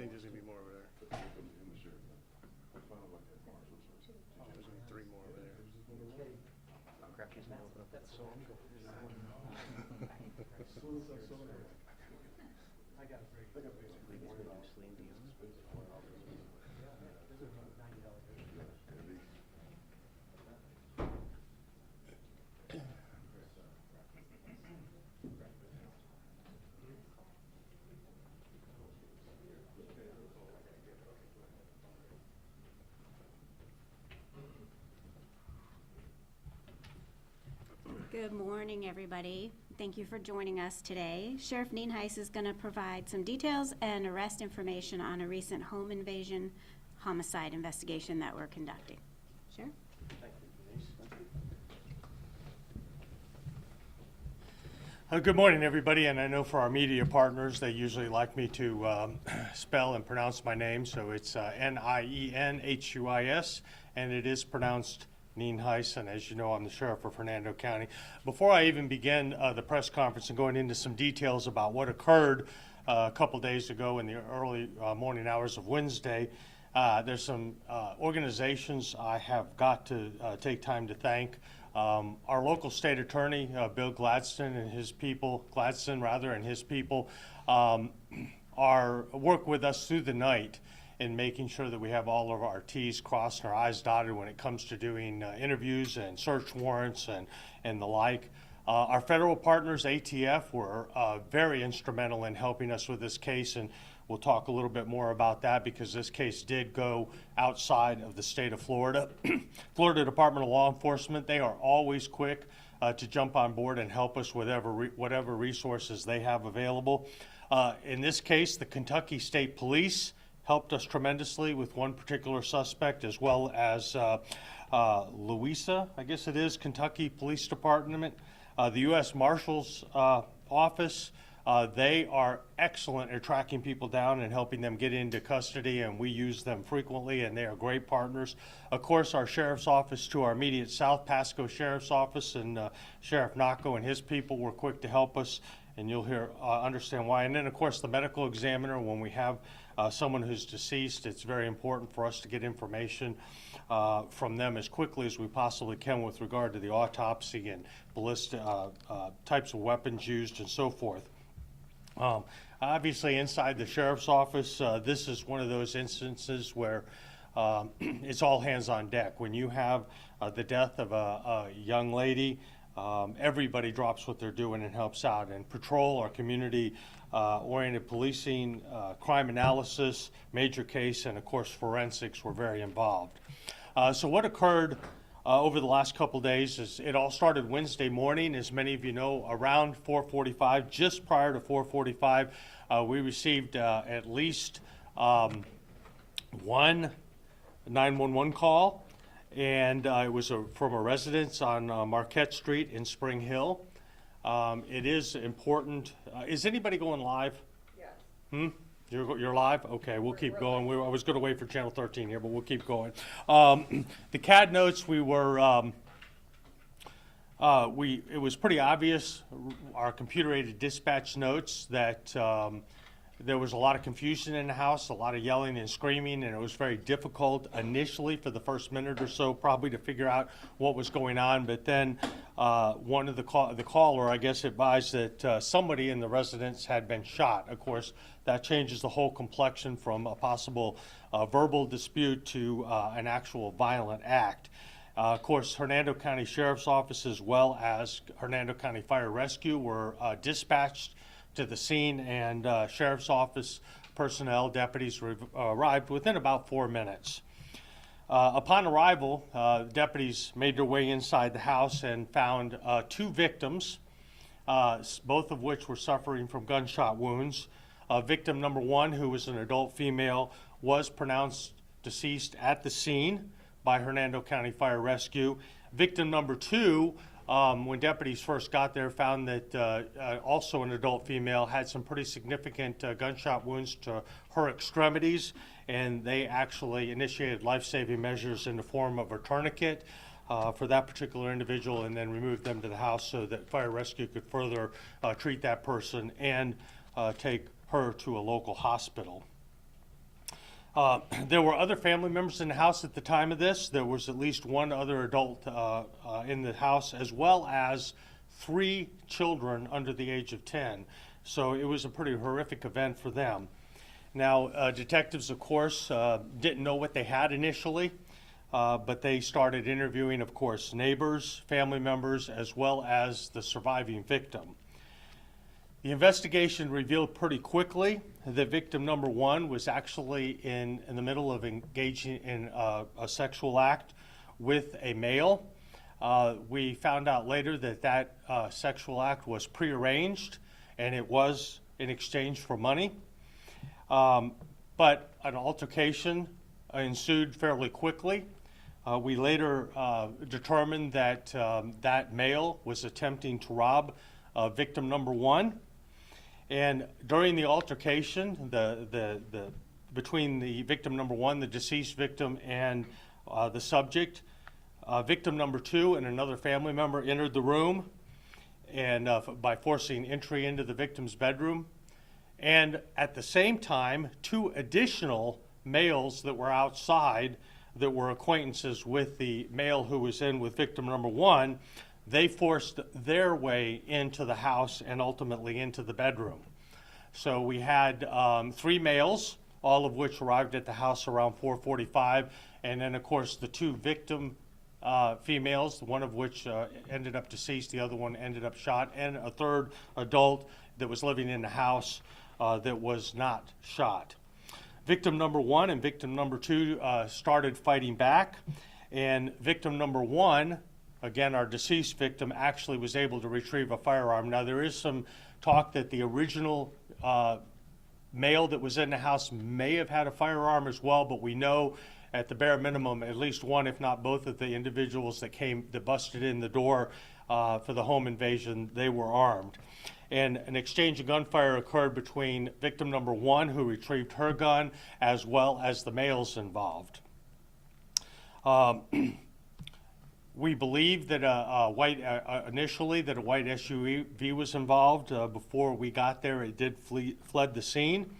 think there's gonna be more over there. There's gonna be 3 more over there. Good morning, everybody. Thank you for joining us today. Sheriff Nienhuis is going to provide some details and arrest information on a recent home invasion homicide investigation that we're conducting. Sheriff? Thank you, Denise. Good morning, everybody, and I know for our media partners, they usually like me to spell and pronounce my name, so it's Nienhuis, and it is pronounced Nienhuis, and as you know, I'm the Sheriff of Hernando County. Before I even begin the press conference and going into some details about what occurred a couple days ago in the early morning hours of Wednesday, there's some organizations I have got to take time to thank. Our local state attorney, Bill Gladstone and his people, work with us through the night in making sure that we have all of our T's crossed and our I's dotted when it comes to doing interviews and search warrants and the like. Our federal partners, ATF, were very instrumental in helping us with this case, and we'll talk a little bit more about that because this case did go outside of the state of Florida. Florida Department of Law Enforcement, they are always quick to jump on board and help us with whatever resources they have available. In this case, the Kentucky State Police helped us tremendously with one particular suspect, as well as Louisa, I guess it is, Kentucky Police Department, the U.S. Marshal's Office. They are excellent at tracking people down and helping them get into custody, and we use them frequently, and they are great partners. Of course, our Sheriff's Office to our immediate south, Pasco Sheriff's Office, and Sheriff Nacco and his people were quick to help us, and you'll understand why. And then, of course, the medical examiner, when we have someone who's deceased, it's very important for us to get information from them as quickly as we possibly can with regard to the autopsy and ballistic types of weapons used and so forth. Obviously, inside the Sheriff's Office, this is one of those instances where it's all hands on deck. When you have the death of a young lady, everybody drops what they're doing and helps out. And patrol, our community-oriented policing, crime analysis, major case, and of course forensics were very involved. So what occurred over the last couple days is it all started Wednesday morning. As many of you know, around 4:45, just prior to 4:45, we received at least one 911 call. And it was from a residence on Marquette Street in Spring Hill. It is important. Is anybody going live? Yes. You're live? Okay, we'll keep going. I was going to wait for Channel 13 here, but we'll keep going. The CAD notes, it was pretty obvious, our computer-aided dispatch notes, that there was a lot of confusion in the house, a lot of yelling and screaming, and it was very difficult initially for the first minute or so probably to figure out what was going on. But then one of the caller, I guess, advised that somebody in the residence had been shot. Of course, that changes the whole complexion from a possible verbal dispute to an actual violent act. Of course, Hernando County Sheriff's Office as well as Hernando County Fire Rescue were dispatched to the scene, and Sheriff's Office personnel, deputies, arrived within about 4 minutes. Upon arrival, deputies made their way inside the house and found 2 victims, both of which were suffering from gunshot wounds. Victim number 1, who was an adult female, was pronounced deceased at the scene by Hernando County Fire Rescue. Victim number 2, when deputies first got there, found that also an adult female had some pretty significant gunshot wounds to her extremities, and they actually initiated life-saving measures in the form of a tourniquet for that particular individual, and then removed them to the house so that fire rescue could further treat that person and take her to a local hospital. There were other family members in the house at the time of this. There was at least one other adult in the house, as well as 3 children under the age of 10. So it was a pretty horrific event for them. Now, detectives, of course, didn't know what they had initially, but they started interviewing, of course, neighbors, family members, as well as the surviving victim. The investigation revealed pretty quickly that victim number 1 was actually in the middle of engaging in a sexual act with a male. We found out later that that sexual act was prearranged, and it was in exchange for money. But an altercation ensued fairly quickly. We later determined that that male was attempting to rob victim number 1. And during the altercation, between the victim number 1, the deceased victim, and the subject, victim number 2 and another family member entered the room, and by forcing entry into the victim's bedroom. And at the same time, 2 additional males that were outside, that were acquaintances with the male who was in with victim number 1, they forced their way into the house and ultimately into the bedroom. So we had 3 males, all of which arrived at the house around 4:45, and then of course the 2 victim females, one of which ended up deceased, the other one ended up shot, and a 3rd adult that was living in the house that was not shot. Victim number 1 and victim number 2 started fighting back, and victim number 1, again, our deceased victim, actually was able to retrieve a firearm. Now, there is some talk that the original male that was in the house may have had a firearm as well, but we know at the bare minimum, at least one, if not both of the individuals that busted in the door for the home invasion, they were armed. And an exchange of gunfire occurred between victim number 1, who retrieved her gun, as well as the males involved. We believe that initially that a white SUV was involved. Before we got there, it did fled the scene.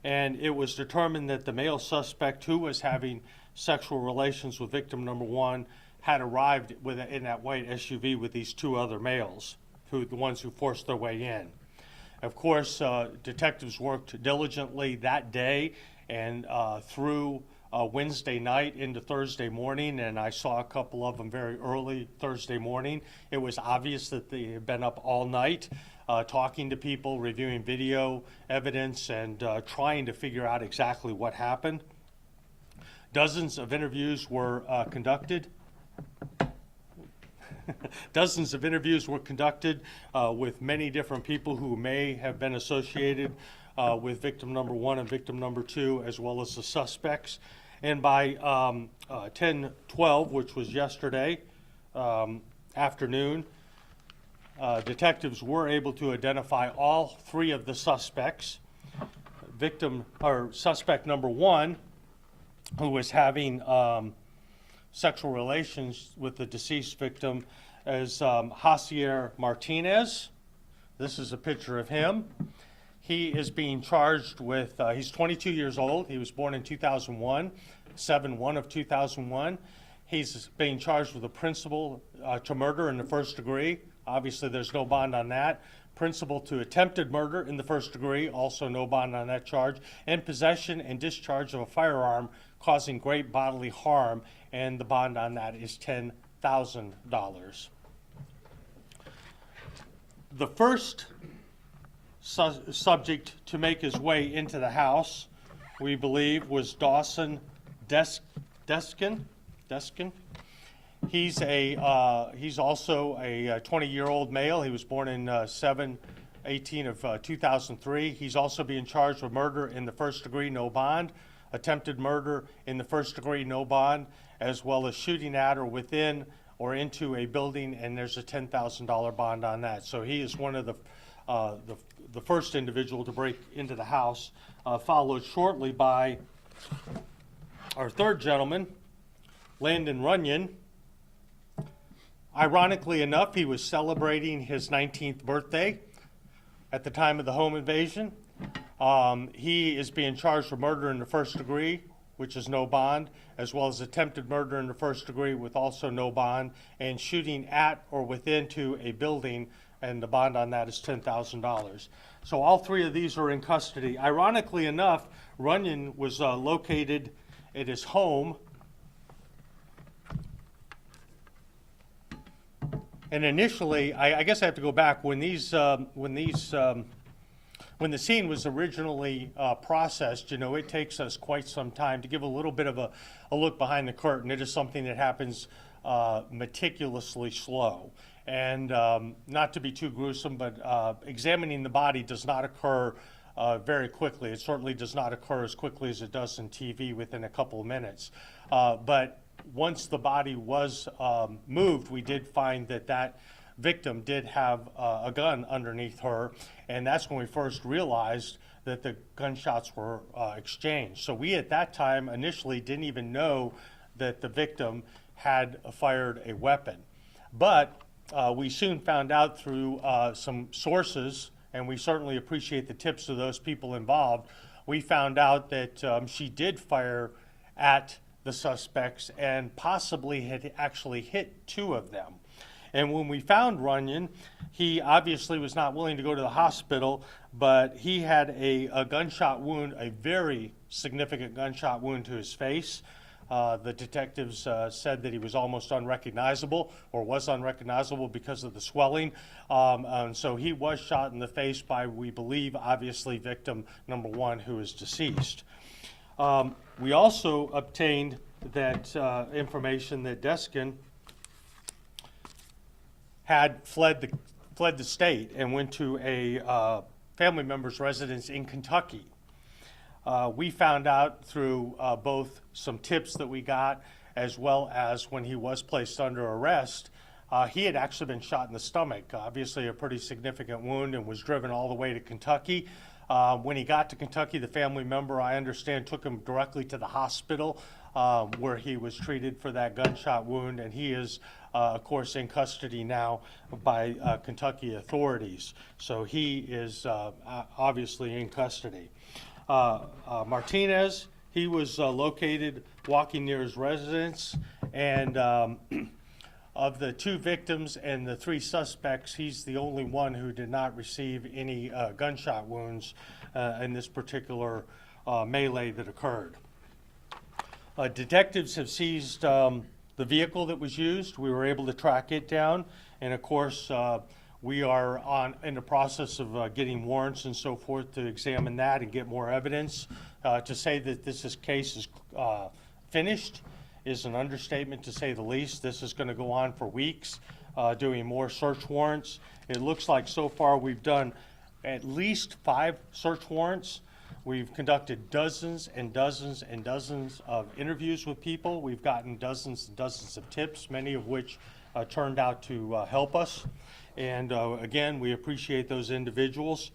And it was determined that the male suspect who was having sexual relations with victim number 1 had arrived in that white SUV with these 2 other males, the ones who forced their way in. Of course, detectives worked diligently that day and through Wednesday night into Thursday morning, and I saw a couple of them very early Thursday morning. It was obvious that they had been up all night talking to people, reviewing video evidence, and trying to figure out exactly what happened. Dozens of interviews were conducted. Dozens of interviews were conducted with many different people who may have been associated with victim number 1 and victim number 2, as well as the suspects. And by 10:12, which was yesterday afternoon, detectives were able to identify all 3 of the suspects. Suspect number 1, who was having sexual relations with the deceased victim, is Javier Martinez. This is a picture of him. He is being charged with, he's 22 years old. He was born in 2001, 7/1 of 2001. He's being charged with a principal to murder in the 1st degree. Obviously, there's no bond on that. Principal to attempted murder in the 1st degree, also no bond on that charge. And possession and discharge of a firearm causing great bodily harm, and the bond on that is $10,000. The first subject to make his way into the house, we believe, was Dawson Deskin. He's also a 20-year-old male. He was born in 7/18 of 2003. He's also being charged with murder in the 1st degree, no bond, attempted murder in the 1st degree, no bond, as well as shooting at or within or into a building, and there's a $10,000 bond on that. So he is one of the first individual to break into the house, followed shortly by our 3rd gentleman, Landon Runyon. Ironically enough, he was celebrating his 19th birthday at the time of the home invasion. He is being charged for murder in the 1st degree, which is no bond, as well as attempted murder in the first degree with also no bond, and shooting at or within to a building, and the bond on that is $10,000. So all three of these are in custody. Ironically enough, Runyon was located at his home, and initially, I guess I have to go back, when the scene was originally processed, you know, it takes us quite some time to give a little bit of a look behind the curtain. It is something that happens meticulously slow. And not to be too gruesome, but examining the body does not occur very quickly. It certainly does not occur as quickly as it does in TV within a couple of minutes. But once the body was moved, we did find that that victim did have a gun underneath her, and that's when we first realized that the gunshots were exchanged. So we at that time initially didn't even know that the victim had fired a weapon. But we soon found out through some sources, and we certainly appreciate the tips of those people involved, we found out that she did fire at the suspects and possibly had actually hit two of them. And when we found Runyon, he obviously was not willing to go to the hospital, but he had a gunshot wound, a very significant gunshot wound to his face. The detectives said that he was almost unrecognizable, or was unrecognizable because of the swelling. And so he was shot in the face by, we believe, obviously victim number one, who is deceased. We also obtained that information that Deskin had fled the state and went to a family member's residence in Kentucky. We found out through both some tips that we got, as well as when he was placed under arrest, he had actually been shot in the stomach, obviously a pretty significant wound, and was driven all the way to Kentucky. When he got to Kentucky, the family member, I understand, took him directly to the hospital where he was treated for that gunshot wound, and he is, of course, in custody now by Kentucky authorities. So he is obviously in custody. Martinez, he was located walking near his residence, and of the two victims and the three suspects, he's the only one who did not receive any gunshot wounds in this particular melee that occurred. Detectives have seized the vehicle that was used. We were able to track it down, and of course, we are in the process of getting warrants and so forth to examine that and get more evidence. To say that this case is finished is an understatement, to say the least. This is going to go on for weeks, doing more search warrants. It looks like so far we've done at least 5 search warrants. We've conducted dozens and dozens and dozens of interviews with people. We've gotten dozens and dozens of tips, many of which turned out to help us. And again, we appreciate those individuals.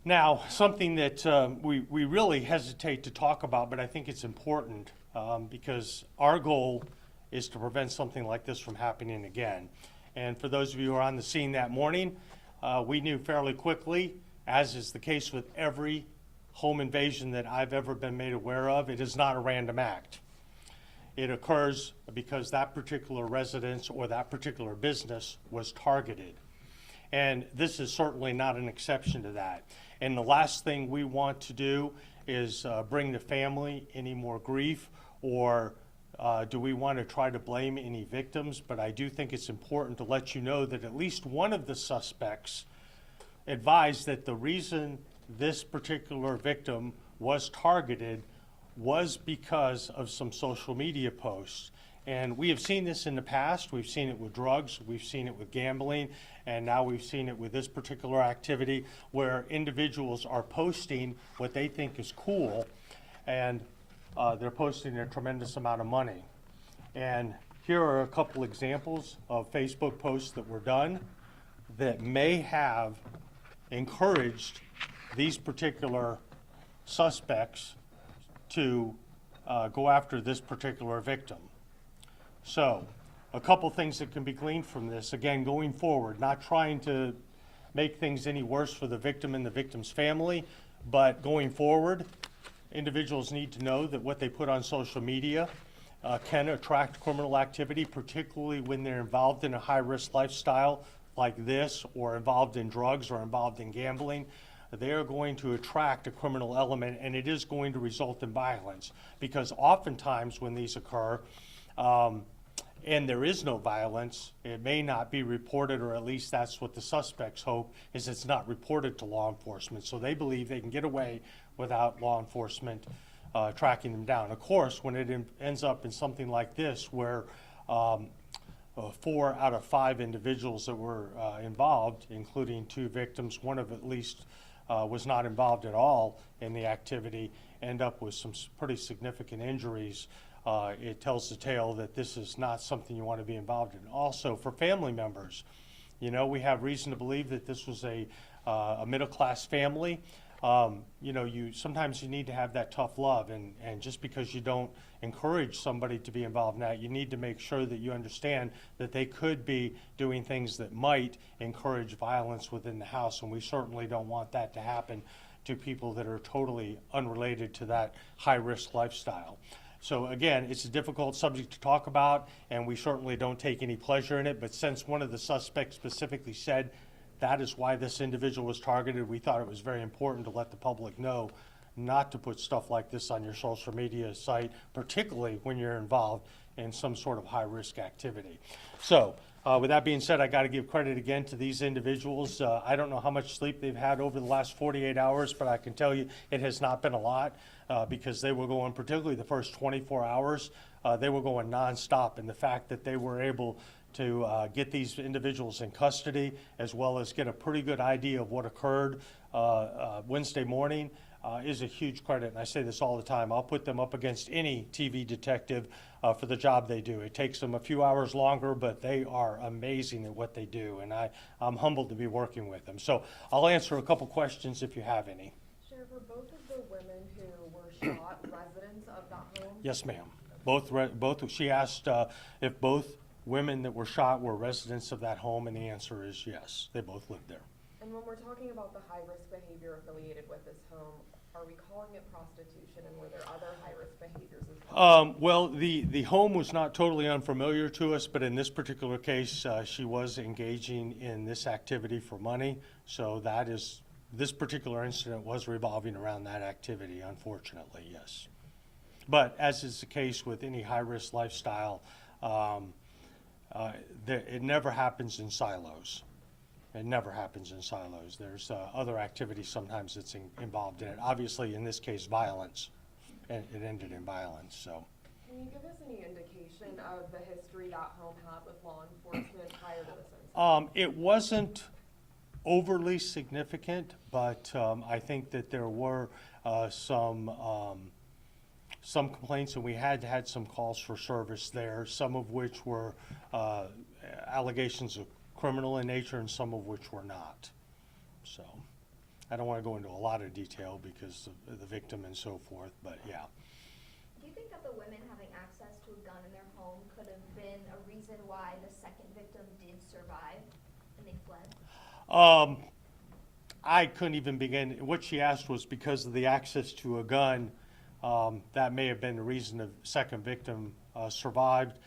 Now, something that we really hesitate to talk about, but I think it's important because our goal is to prevent something like this from happening again. And for those of you who were on the scene that morning, we knew fairly quickly, as is the case with every home invasion that I've ever been made aware of, it is not a random act. It occurs because that particular residence or that particular business was targeted. And this is certainly not an exception to that. And the last thing we want to do is bring the family any more grief, or do we want to try to blame any victims? But I do think it's important to let you know that at least one of the suspects advised that the reason this particular victim was targeted was because of some social media posts. And we have seen this in the past. We've seen it with drugs, we've seen it with gambling, and now we've seen it with this particular activity where individuals are posting what they think is cool, and they're posting a tremendous amount of money. And here are a couple examples of Facebook posts that were done that may have encouraged these particular suspects to go after this particular victim. So, a couple things that can be gleaned from this, again, going forward, not trying to make things any worse for the victim and the victim's family, But going forward, individuals need to know that what they put on social media can attract criminal activity, particularly when they're involved in a high-risk lifestyle like this, or involved in drugs, or involved in gambling. They are going to attract a criminal element, and it is going to result in violence. Because oftentimes when these occur, and there is no violence, it may not be reported, or at least that's what the suspects hope, is it's not reported to law enforcement. So they believe they can get away without law enforcement tracking them down. Of course, when it ends up in something like this, where 4 out of 5 individuals that were involved, including 2 victims, one of at least was not involved at all in the activity, end up with some pretty significant injuries, it tells the tale that this is not something you want to be involved in. Also, for family members, you know, we have reason to believe that this was a middle-class family. You know, sometimes you need to have that tough love, and just because you don't encourage somebody to be involved in that, you need to make sure that you understand that they could be doing things that might encourage violence within the house, and we certainly don't want that to happen to people that are totally unrelated to that high-risk lifestyle. So again, it's a difficult subject to talk about, and we certainly don't take any pleasure in it, but since one of the suspects specifically said that is why this individual was targeted, we thought it was very important to let the public know not to put stuff like this on your social media site, particularly when you're involved in some sort of high-risk activity. So with that being said, I got to give credit again to these individuals. I don't know how much sleep they've had over the last 48 hours, but I can tell you it has not been a lot because they were going, particularly the first 24 hours, they were going nonstop. And the fact that they were able to get these individuals in custody, as well as get a pretty good idea of what occurred Wednesday morning, is a huge credit. And I say this all the time. I'll put them up against any TV detective for the job they do. It takes them a few hours longer, but they are amazing at what they do. And I'm humbled to be working with them. So I'll answer a couple questions if you have any. Sheriff, were both of the women who were shot residents of that home? Yes, ma'am. Both. She asked if both women that were shot were residents of that home, and the answer is yes. They both lived there. And when we're talking about the high-risk behavior affiliated with this home, are we calling it prostitution, and were there other high-risk behaviors as well? Well, the home was not totally unfamiliar to us, but in this particular case, she was engaging in this activity for money. So this particular incident was revolving around that activity, unfortunately, yes. But as is the case with any high-risk lifestyle, it never happens in silos. It never happens in silos. There's other activities sometimes that's involved in it. Obviously, in this case, violence. And it ended in violence, so. Can you give us any indication of the history that home had with law enforcement prior to this incident? It wasn't overly significant, but I think that there were some complaints, and we had some calls for service there, some of which were allegations of criminal in nature and some of which were not. So I don't want to go into a lot of detail because of the victim and so forth, but yeah. Do you think that the women having access to a gun in their home could have been a reason why the second victim did survive and they fled? I couldn't even begin. What she asked was because of the access to a gun, that may have been the reason the second victim survived.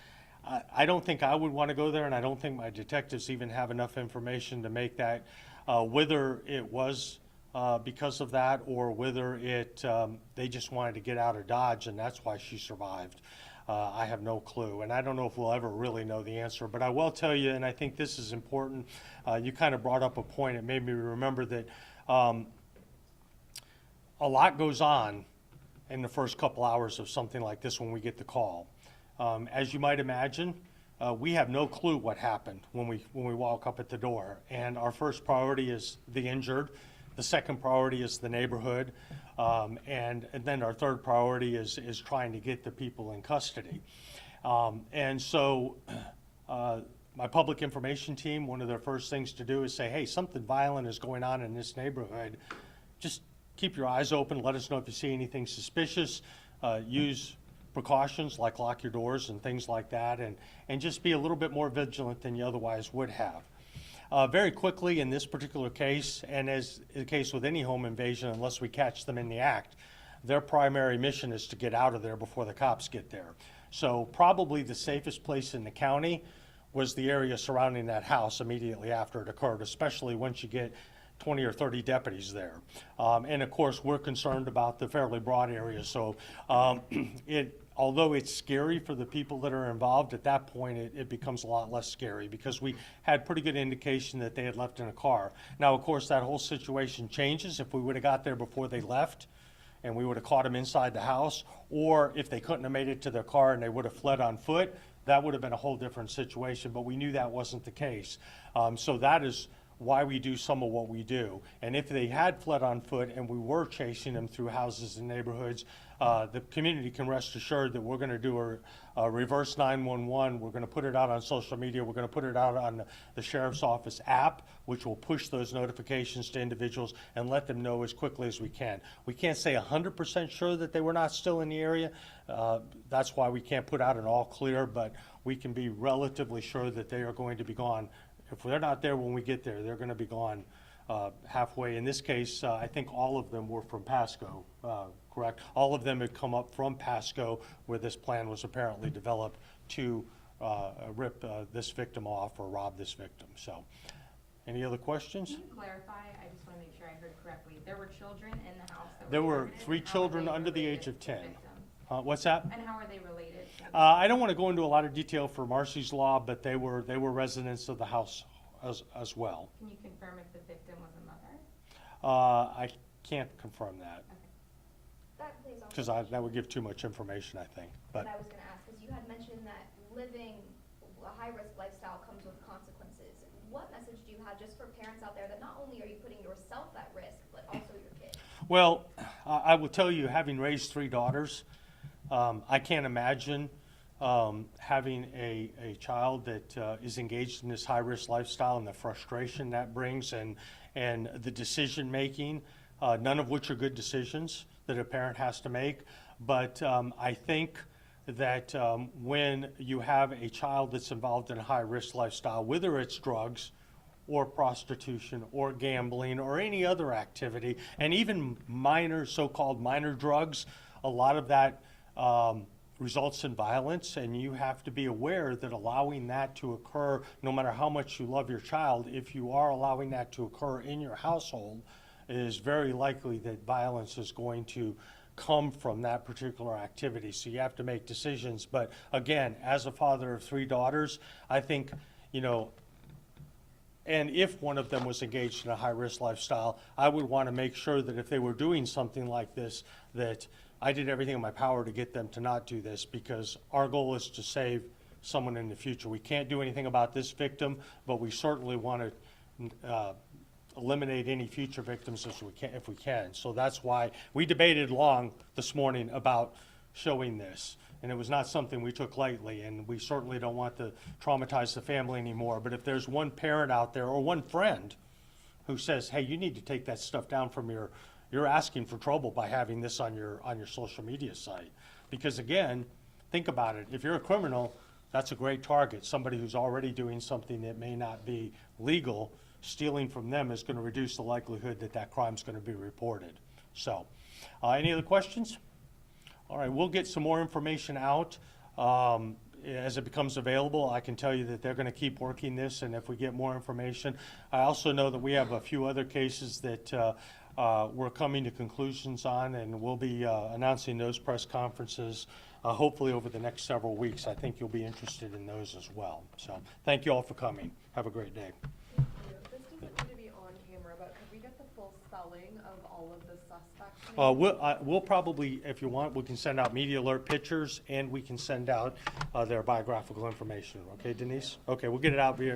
I don't think I would want to go there, and I don't think my detectives even have enough information to make that, whether it was because of that or whether they just wanted to get out of Dodge and that's why she survived. I have no clue, and I don't know if we'll ever really know the answer, but I will tell you, and I think this is important, you kind of brought up a point. It made me remember that a lot goes on in the first couple hours of something like this when we get the call. As you might imagine, we have no clue what happened when we walk up at the door. And our first priority is the injured. The second priority is the neighborhood. And then our third priority is trying to get the people in custody. And so my public information team, one of their first things to do is say, hey, something violent is going on in this neighborhood. Just keep your eyes open. Let us know if you see anything suspicious. Use precautions like lock your doors and things like that, and just be a little bit more vigilant than you otherwise would have. very quickly in this particular case, and as the case with any home invasion, unless we catch them in the act, their primary mission is to get out of there before the cops get there. So probably the safest place in the county was the area surrounding that house immediately after it occurred, especially once you get 20 or 30 deputies there. And of course, we're concerned about the fairly broad area. So although it's scary for the people that are involved, at that point it becomes a lot less scary because we had pretty good indication that they had left in a car. Now, of course, that whole situation changes if we would have got there before they left and we would have caught them inside the house, or if they couldn't have made it to their car and they would have fled on foot, that would have been a whole different situation, but we knew that wasn't the case. So that is why we do some of what we do. And if they had fled on foot and we were chasing them through houses and neighborhoods, the community can rest assured that we're going to do a reverse 911. We're going to put it out on social media. We're going to put it out on the Sheriff's Office app, which will push those notifications to individuals and let them know as quickly as we can. We can't say 100% sure that they were not still in the area. That's why we can't put out an all clear, but we can be relatively sure that they are going to be gone. If they're not there when we get there, they're going to be gone halfway. In this case, I think all of them were from Pasco, correct? All of them had come up from Pasco, where this plan was apparently developed to rip this victim off or rob this victim. So, any other questions? Can you clarify? I just want to make sure I heard correctly. There were children in the house that There were were targeted? 3 How are children they under the related age of to 10. victims? What's that? And how are they related? I don't want to go into a lot of detail for Marcy's Law, but they were residents of the house as well. Can you confirm if the victim was a mother? I can't confirm that That plays off. because that would give too much information, I think. What But I was gonna ask, because you had mentioned that living a high-risk lifestyle comes with consequences. What message do you have just for parents out there that not only are you putting yourself at risk, but also your kids? well, I will tell you, having raised 3 daughters, I can't imagine having a child that is engaged in this high-risk lifestyle and the frustration that brings and the decision-making, none of which are good decisions that a parent has to make. But I think that when you have a child that's involved in a high-risk lifestyle, whether it's drugs or prostitution or gambling or any other activity, and even minor, so-called minor drugs, a lot of that results in violence, and you have to be aware that allowing that to occur, no matter how much you love your child, if you are allowing that to occur in your household, it is very likely that violence is going to come from that particular activity. So you have to make decisions. But again, as a father of 3 daughters, I think, and if one of them was engaged in a high-risk lifestyle, I would want to make sure that if they were doing something like this, that I did everything in my power to get them to not do this, because our goal is to save someone in the future. We can't do anything about this victim, but we certainly want to eliminate any future victims if we can. So that's why we debated long this morning about showing this. And it was not something we took lightly, and we certainly don't want to traumatize the family anymore. But if there's one parent out there or one friend who says, hey, you need to take that stuff down from you're asking for trouble by having this on your social media site. Because again, think about it. If you're a criminal, that's a great target. Somebody who's already doing something that may not be legal, stealing from them is going to reduce the likelihood that that crime's going to be reported. So, any other questions? All right, we'll get some more information out as it becomes available. I can tell you that they're going to keep working this, and if we get more information. I also know that we have a few other cases that we're coming to conclusions on, and we'll be announcing those press conferences hopefully over the next several weeks. I think you'll be interested in those as well. So thank you all for coming. Have a great day. Thank you. This doesn't need to be on camera, but could we get the full spelling of all of the suspects' names? We'll probably, if you want, we can send out media alert pictures, and we can send out their biographical information. Okay, Denise? Okay, we'll get it out via